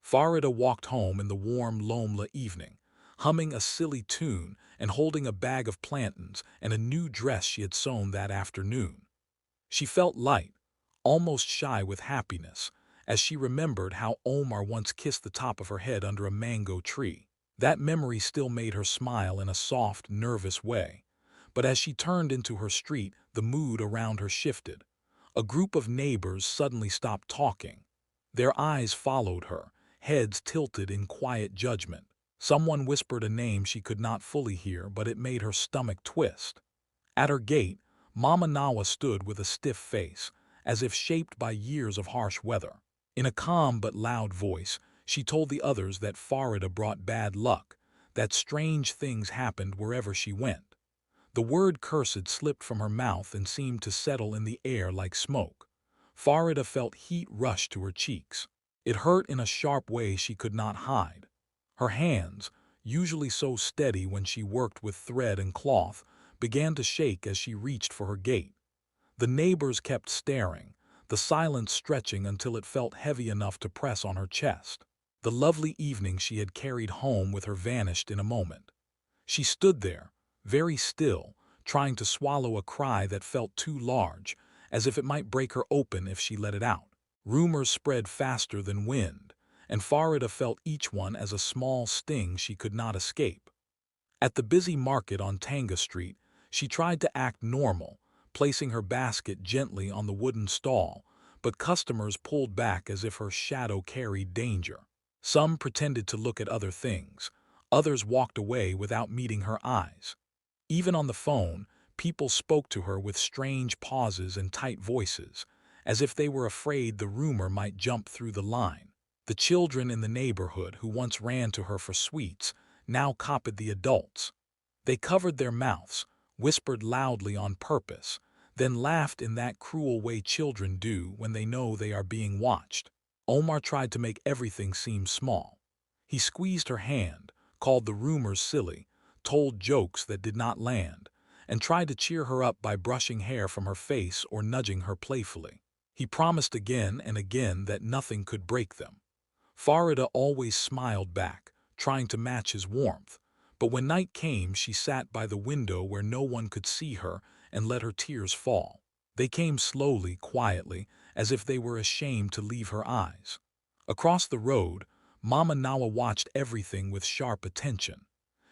Farida walked home in the warm Lomla evening, humming a silly tune and holding a bag of plantains and a new dress she had sewn that afternoon. She felt light, almost shy with happiness, as she remembered how Omar once kissed the top of her head under a mango tree. That memory still made her smile in a soft, nervous way. But as she turned into her street, the mood around her shifted. A group of neighbors suddenly stopped talking. Their eyes followed her, heads tilted in quiet judgment. Someone whispered a name she could not fully hear, but it made her stomach twist. At her gate, Mama Nawa stood with a stiff face, as if shaped by years of harsh weather. In a calm but loud voice, she told the others that Farida brought bad luck, that strange things happened wherever she went. The word cursed slipped from her mouth and seemed to settle in the air like smoke. Farida felt heat rush to her cheeks. It hurt in a sharp way she could not hide. Her hands, usually so steady when she worked with thread and cloth, began to shake as she reached for her gate. The neighbors kept staring, the silence stretching until it felt heavy enough to press on her chest. The lovely evening she had carried home with her vanished in a moment. She stood there, very still, trying to swallow a cry that felt too large, as if it might break her open if she let it out. Rumors spread faster than wind, and Farida felt each one as a small sting she could not escape. At the busy market on Tanga Street, she tried to act normal, placing her basket gently on the wooden stall, but customers pulled back as if her shadow carried danger. Some pretended to look at other things, others walked away without meeting her eyes. Even on the phone, people spoke to her with strange pauses and tight voices, as if they were afraid the rumor might jump through the line. The children in the neighborhood who once ran to her for sweets now copied the adults. They covered their mouths, whispered loudly on purpose, then laughed in that cruel way children do when they know they are being watched. Omar tried to make everything seem small. He squeezed her hand, called the rumors silly, told jokes that did not land, and tried to cheer her up by brushing hair from her face or nudging her playfully. He promised again and again that nothing could break them. Farida always smiled back, trying to match his warmth, but when night came she sat by the window where no one could see her and let her tears fall. They came slowly, quietly, as if they were ashamed to leave her eyes. Across the road, Mama Nawa watched everything with sharp attention.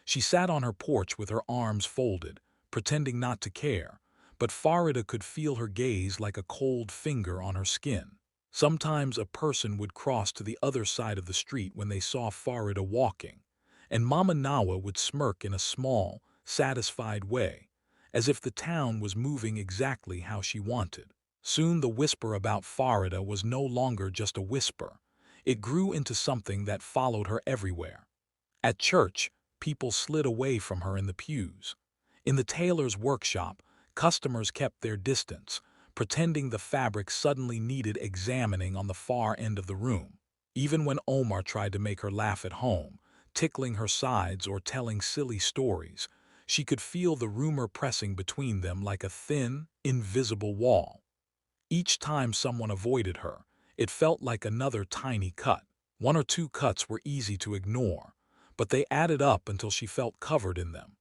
She sat on her porch with her arms folded, pretending not to care, but Farida could feel her gaze like a cold finger on her skin. Sometimes a person would cross to the other side of the street when they saw Farida walking, and Mama Nawa would smirk in a small, satisfied way, as if the town was moving exactly how she wanted. Soon the whisper about Farida was no longer just a whisper. It grew into something that followed her everywhere. At church, people slid away from her in the pews. In the tailor's workshop, customers kept their distance, pretending the fabric suddenly needed examining on the far end of the room. Even when Omar tried to make her laugh at home, tickling her sides or telling silly stories, she could feel the rumor pressing between them like a thin, invisible wall. Each time someone avoided her, it felt like another tiny cut. One or two cuts were easy to ignore, but they added up until she felt covered in them.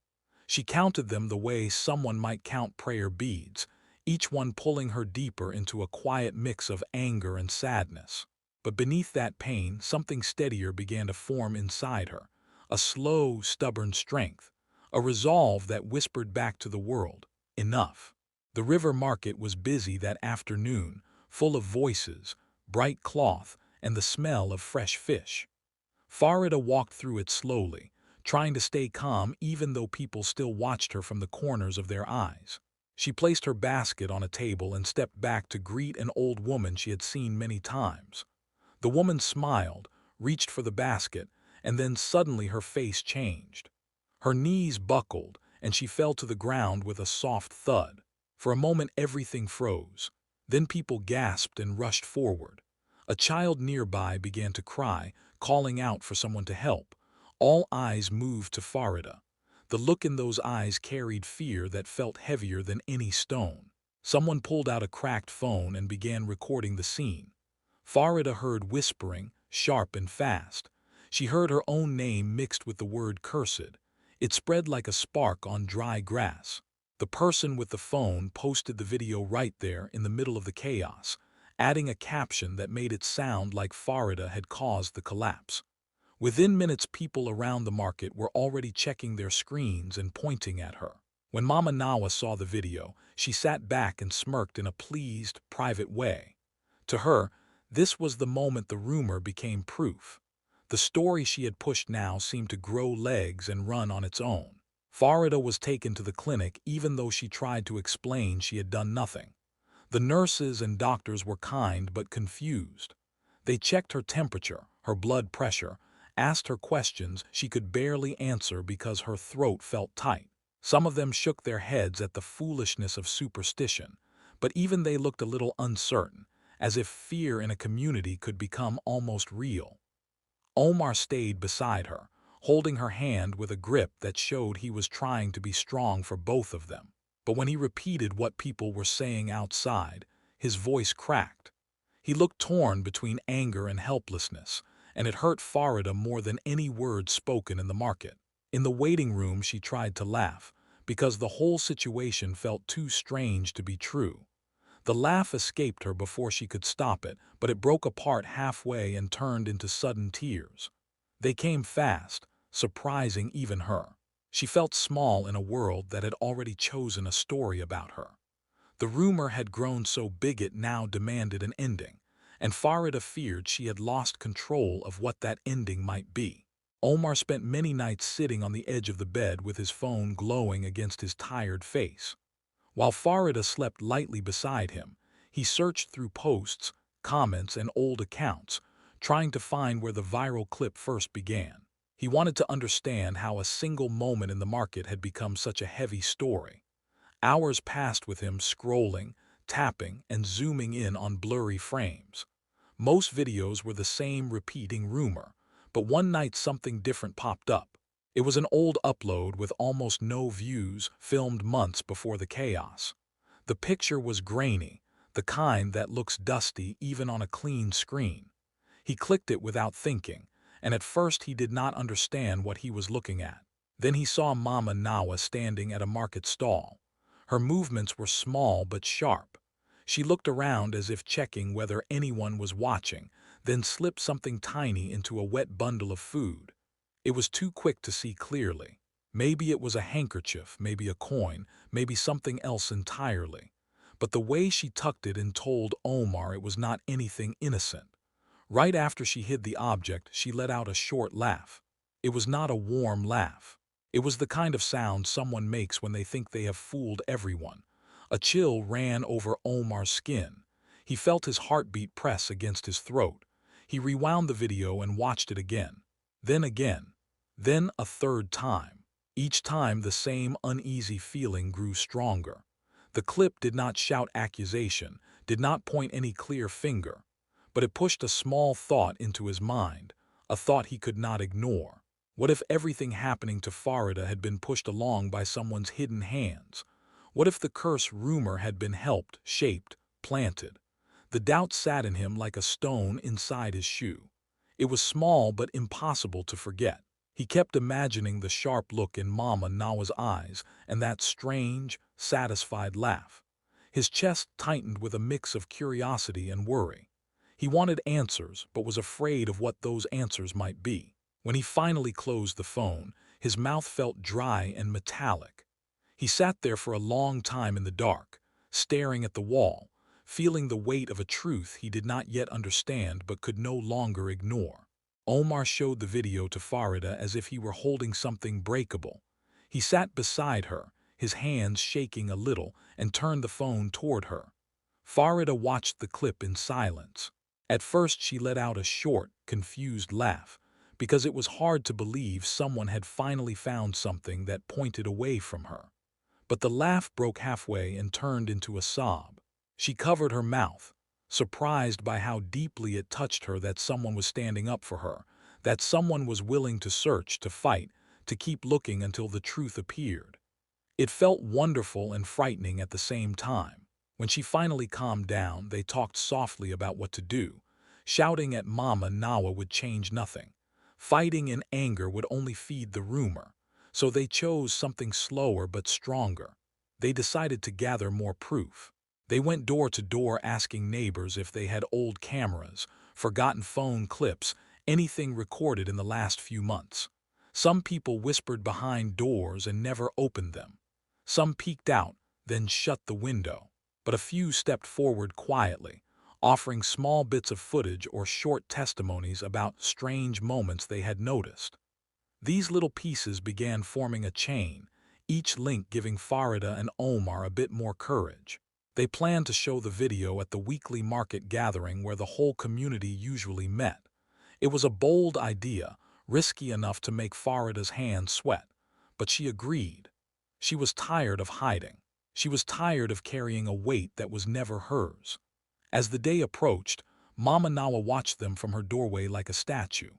She counted them the way someone might count prayer beads, each one pulling her deeper into a quiet mix of anger and sadness. But beneath that pain, something steadier began to form inside her, a slow, stubborn strength, a resolve that whispered back to the world, enough. The river market was busy that afternoon, full of voices, bright cloth, and the smell of fresh fish. Farida walked through it slowly, trying to stay calm even though people still watched her from the corners of their eyes. She placed her basket on a table and stepped back to greet an old woman she had seen many times. The woman smiled, reached for the basket, and then suddenly her face changed. Her knees buckled, and she fell to the ground with a soft thud. For a moment everything froze. Then people gasped and rushed forward. A child nearby began to cry, calling out for someone to help. All eyes moved to Farida. The look in those eyes carried fear that felt heavier than any stone. Someone pulled out a cracked phone and began recording the scene. Farida heard whispering, sharp and fast. She heard her own name mixed with the word cursed. It spread like a spark on dry grass. The person with the phone posted the video right there in the middle of the chaos, adding a caption that made it sound like Farida had caused the collapse. Within minutes, people around the market were already checking their screens and pointing at her. When Mama Nawa saw the video, she sat back and smirked in a pleased, private way. To her, this was the moment the rumor became proof. The story she had pushed now seemed to grow legs and run on its own. Farida was taken to the clinic even though she tried to explain she had done nothing. The nurses and doctors were kind but confused. They checked her temperature, her blood pressure, asked her questions she could barely answer because her throat felt tight. Some of them shook their heads at the foolishness of superstition, but even they looked a little uncertain, as if fear in a community could become almost real. Omar stayed beside her, holding her hand with a grip that showed he was trying to be strong for both of them. But when he repeated what people were saying outside, his voice cracked. He looked torn between anger and helplessness, and it hurt Farida more than any words spoken in the market. In the waiting room, she tried to laugh, because the whole situation felt too strange to be true. The laugh escaped her before she could stop it, but it broke apart halfway and turned into sudden tears. They came fast, surprising even her. She felt small in a world that had already chosen a story about her. The rumor had grown so big it now demanded an ending, and Farida feared she had lost control of what that ending might be. Omar spent many nights sitting on the edge of the bed with his phone glowing against his tired face. While Farida slept lightly beside him, he searched through posts, comments, and old accounts, trying to find where the viral clip first began. He wanted to understand how a single moment in the market had become such a heavy story. Hours passed with him scrolling, tapping, and zooming in on blurry frames. Most videos were the same repeating rumor, but one night something different popped up. It was an old upload with almost no views, filmed months before the chaos. The picture was grainy, the kind that looks dusty even on a clean screen. He clicked it without thinking, and at first he did not understand what he was looking at. Then he saw Mama Nawa standing at a market stall. Her movements were small but sharp. She looked around as if checking whether anyone was watching, then slipped something tiny into a wet bundle of food. It was too quick to see clearly. Maybe it was a handkerchief, maybe a coin, maybe something else entirely. But the way she tucked it in told Omar it was not anything innocent. Right after she hid the object, she let out a short laugh. It was not a warm laugh. It was the kind of sound someone makes when they think they have fooled everyone. A chill ran over Omar's skin. He felt his heartbeat press against his throat. He rewound the video and watched it again. Then again. Then a third time. Each time the same uneasy feeling grew stronger. The clip did not shout accusation, did not point any clear finger, but it pushed a small thought into his mind, a thought he could not ignore. What if everything happening to Farida had been pushed along by someone's hidden hands? What if the curse rumor had been helped, shaped, planted? The doubt sat in him like a stone inside his shoe. It was small but impossible to forget. He kept imagining the sharp look in Mama Nawa's eyes and that strange, satisfied laugh. His chest tightened with a mix of curiosity and worry. He wanted answers, but was afraid of what those answers might be. When he finally closed the phone, his mouth felt dry and metallic. He sat there for a long time in the dark, staring at the wall, feeling the weight of a truth he did not yet understand but could no longer ignore. Omar showed the video to Farida as if he were holding something breakable. He sat beside her, his hands shaking a little, and turned the phone toward her. Farida watched the clip in silence. At first she let out a short, confused laugh, because it was hard to believe someone had finally found something that pointed away from her. But the laugh broke halfway and turned into a sob. She covered her mouth, surprised by how deeply it touched her that someone was standing up for her, that someone was willing to search, to fight, to keep looking until the truth appeared. It felt wonderful and frightening at the same time. When she finally calmed down, they talked softly about what to do. Shouting at Mama Nawa would change nothing. Fighting in anger would only feed the rumor. So they chose something slower but stronger. They decided to gather more proof. They went door to door asking neighbors if they had old cameras, forgotten phone clips, anything recorded in the last few months. Some people whispered behind doors and never opened them. Some peeked out, then shut the window. But a few stepped forward quietly, offering small bits of footage or short testimonies about strange moments they had noticed. These little pieces began forming a chain, each link giving Farida and Omar a bit more courage. They planned to show the video at the weekly market gathering where the whole community usually met. It was a bold idea, risky enough to make Farida's hands sweat, but she agreed. She was tired of hiding. She was tired of carrying a weight that was never hers. As the day approached, Mama Nawa watched them from her doorway like a statue.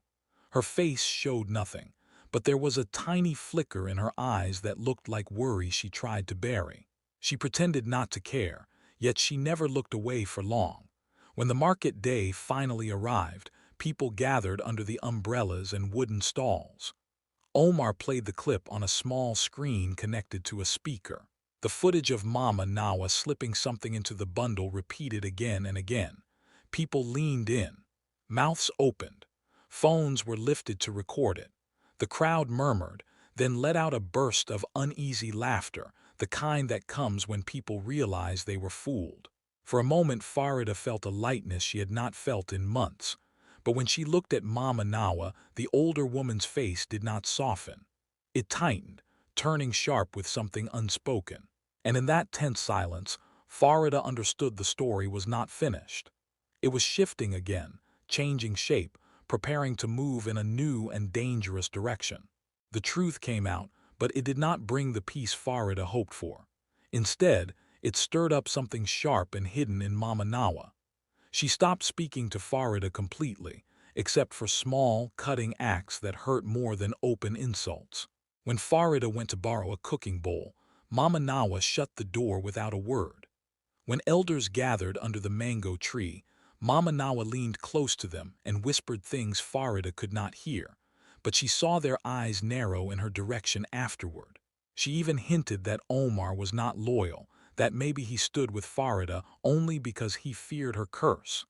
Her face showed nothing, but there was a tiny flicker in her eyes that looked like worry she tried to bury. She pretended not to care, yet she never looked away for long. When the market day finally arrived, people gathered under the umbrellas and wooden stalls. Omar played the clip on a small screen connected to a speaker. The footage of Mama Nawa slipping something into the bundle repeated again and again. People leaned in. Mouths opened. Phones were lifted to record it. The crowd murmured, then let out a burst of uneasy laughter, the kind that comes when people realize they were fooled. For a moment Farida felt a lightness she had not felt in months. But when she looked at Mama Nawa, the older woman's face did not soften. It tightened, turning sharp with something unspoken. And in that tense silence, Farida understood the story was not finished. It was shifting again, changing shape, preparing to move in a new and dangerous direction. The truth came out, but it did not bring the peace Farida hoped for. Instead, it stirred up something sharp and hidden in Mama Nawa. She stopped speaking to Farida completely, except for small, cutting acts that hurt more than open insults. When Farida went to borrow a cooking bowl, Mama Nawa shut the door without a word. When elders gathered under the mango tree, Mama Nawa leaned close to them and whispered things Farida could not hear, but she saw their eyes narrow in her direction afterward. She even hinted that Omar was not loyal, that maybe he stood with Farida only because he feared her curse.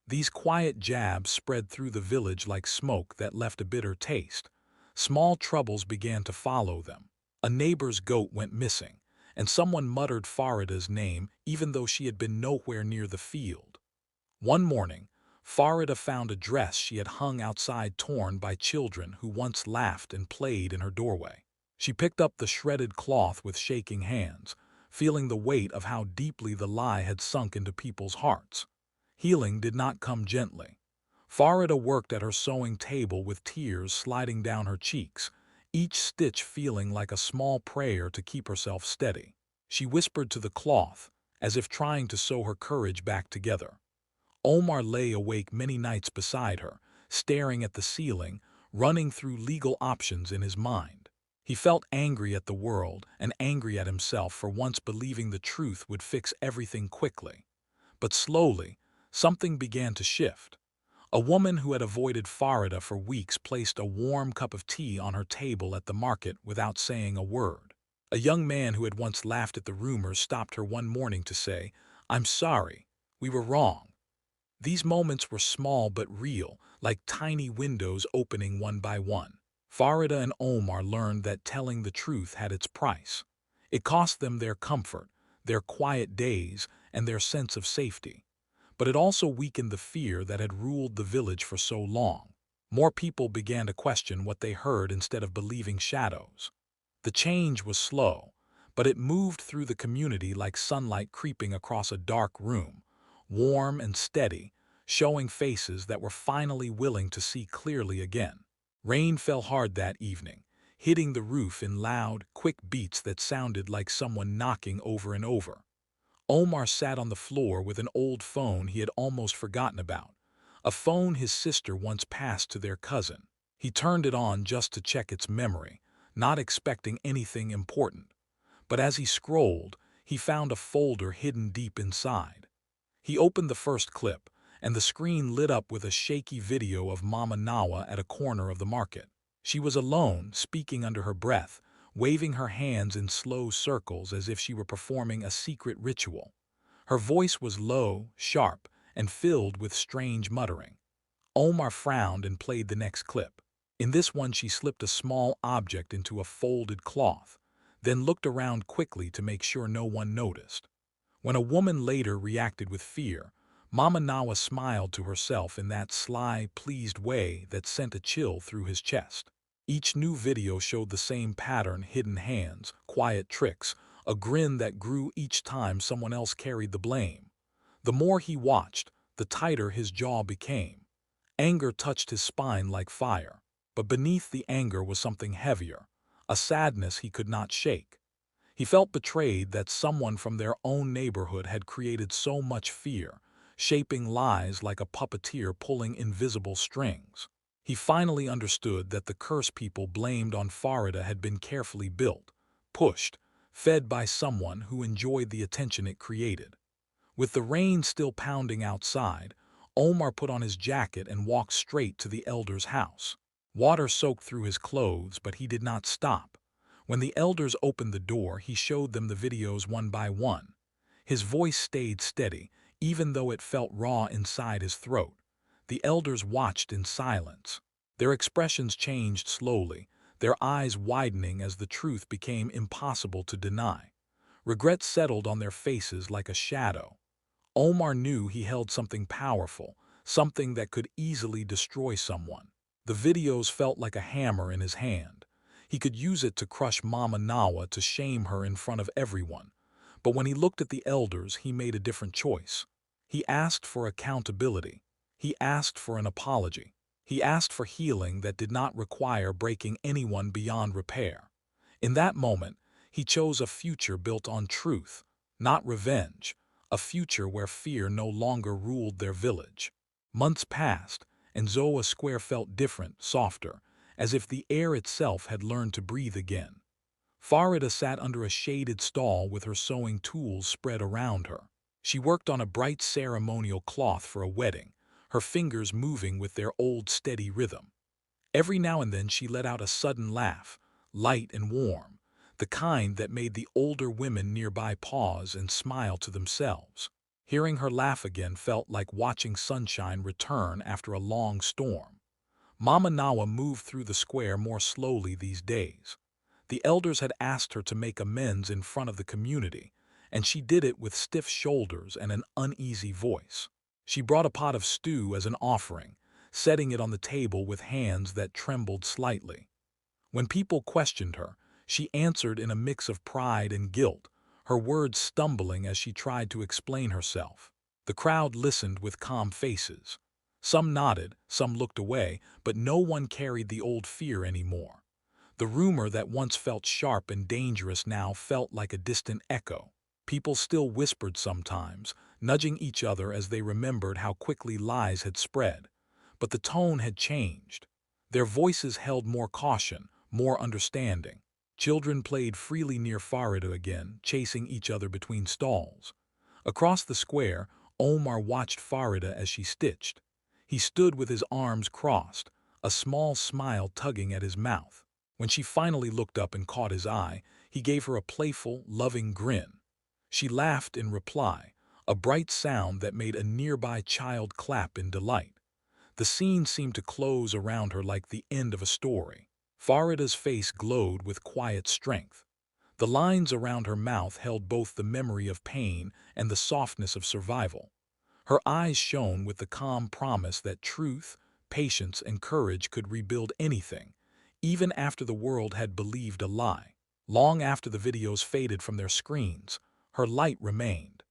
These quiet jabs spread through the village like smoke that left a bitter taste. Small troubles began to follow them. A neighbor's goat went missing, and someone muttered Farida's name even though she had been nowhere near the field. One morning, Farida found a dress she had hung outside torn by children who once laughed and played in her doorway. She picked up the shredded cloth with shaking hands, feeling the weight of how deeply the lie had sunk into people's hearts. Healing did not come gently. Farida worked at her sewing table with tears sliding down her cheeks, each stitch feeling like a small prayer to keep herself steady. She whispered to the cloth, as if trying to sew her courage back together. Omar lay awake many nights beside her, staring at the ceiling, running through legal options in his mind. He felt angry at the world and angry at himself for once believing the truth would fix everything quickly. But slowly, something began to shift. A woman who had avoided Farida for weeks placed a warm cup of tea on her table at the market without saying a word. A young man who had once laughed at the rumors stopped her one morning to say, "I'm sorry, we were wrong." These moments were small but real, like tiny windows opening one by one. Farida and Omar learned that telling the truth had its price. It cost them their comfort, their quiet days, and their sense of safety. But it also weakened the fear that had ruled the village for so long. More people began to question what they heard instead of believing shadows. The change was slow, but it moved through the community like sunlight creeping across a dark room, warm and steady, showing faces that were finally willing to see clearly again. Rain fell hard that evening, hitting the roof in loud, quick beats that sounded like someone knocking over and over. Omar sat on the floor with an old phone he had almost forgotten about, a phone his sister once passed to their cousin. He turned it on just to check its memory, not expecting anything important. But as he scrolled, he found a folder hidden deep inside. He opened the first clip, and the screen lit up with a shaky video of Mama Nawa at a corner of the market. She was alone, speaking under her breath, waving her hands in slow circles as if she were performing a secret ritual. Her voice was low, sharp, and filled with strange muttering. Omar frowned and played the next clip. In this one she slipped a small object into a folded cloth, then looked around quickly to make sure no one noticed. When a woman later reacted with fear, Mama Nawa smiled to herself in that sly, pleased way that sent a chill through his chest. Each new video showed the same pattern: hidden hands, quiet tricks, a grin that grew each time someone else carried the blame. The more he watched, the tighter his jaw became. Anger touched his spine like fire, but beneath the anger was something heavier, a sadness he could not shake. He felt betrayed that someone from their own neighborhood had created so much fear, shaping lies like a puppeteer pulling invisible strings. He finally understood that the curse people blamed on Farida had been carefully built, pushed, fed by someone who enjoyed the attention it created. With the rain still pounding outside, Omar put on his jacket and walked straight to the elder's house. Water soaked through his clothes, but he did not stop. When the elders opened the door, he showed them the videos one by one. His voice stayed steady, even though it felt raw inside his throat. The elders watched in silence. Their expressions changed slowly, their eyes widening as the truth became impossible to deny. Regret settled on their faces like a shadow. Omar knew he held something powerful, something that could easily destroy someone. The videos felt like a hammer in his hand. He could use it to crush Mama Nawa, to shame her in front of everyone. But when he looked at the elders, he made a different choice. He asked for accountability. He asked for an apology. He asked for healing that did not require breaking anyone beyond repair. In that moment, he chose a future built on truth, not revenge, a future where fear no longer ruled their village. Months passed, and Zoa Square felt different, softer, as if the air itself had learned to breathe again. Farida sat under a shaded stall with her sewing tools spread around her. She worked on a bright ceremonial cloth for a wedding, her fingers moving with their old steady rhythm. Every now and then she let out a sudden laugh, light and warm, the kind that made the older women nearby pause and smile to themselves. Hearing her laugh again felt like watching sunshine return after a long storm. Mama Nawa moved through the square more slowly these days. The elders had asked her to make amends in front of the community, and she did it with stiff shoulders and an uneasy voice. She brought a pot of stew as an offering, setting it on the table with hands that trembled slightly. When people questioned her, she answered in a mix of pride and guilt, her words stumbling as she tried to explain herself. The crowd listened with calm faces. Some nodded, some looked away, but no one carried the old fear anymore. The rumor that once felt sharp and dangerous now felt like a distant echo. People still whispered sometimes, nudging each other as they remembered how quickly lies had spread. But the tone had changed. Their voices held more caution, more understanding. Children played freely near Farida again, chasing each other between stalls. Across the square, Omar watched Farida as she stitched. He stood with his arms crossed, a small smile tugging at his mouth. When she finally looked up and caught his eye, he gave her a playful, loving grin. She laughed in reply, a bright sound that made a nearby child clap in delight. The scene seemed to close around her like the end of a story. Farida's face glowed with quiet strength. The lines around her mouth held both the memory of pain and the softness of survival. Her eyes shone with the calm promise that truth, patience, and courage could rebuild anything, even after the world had believed a lie. Long after the videos faded from their screens, her light remained.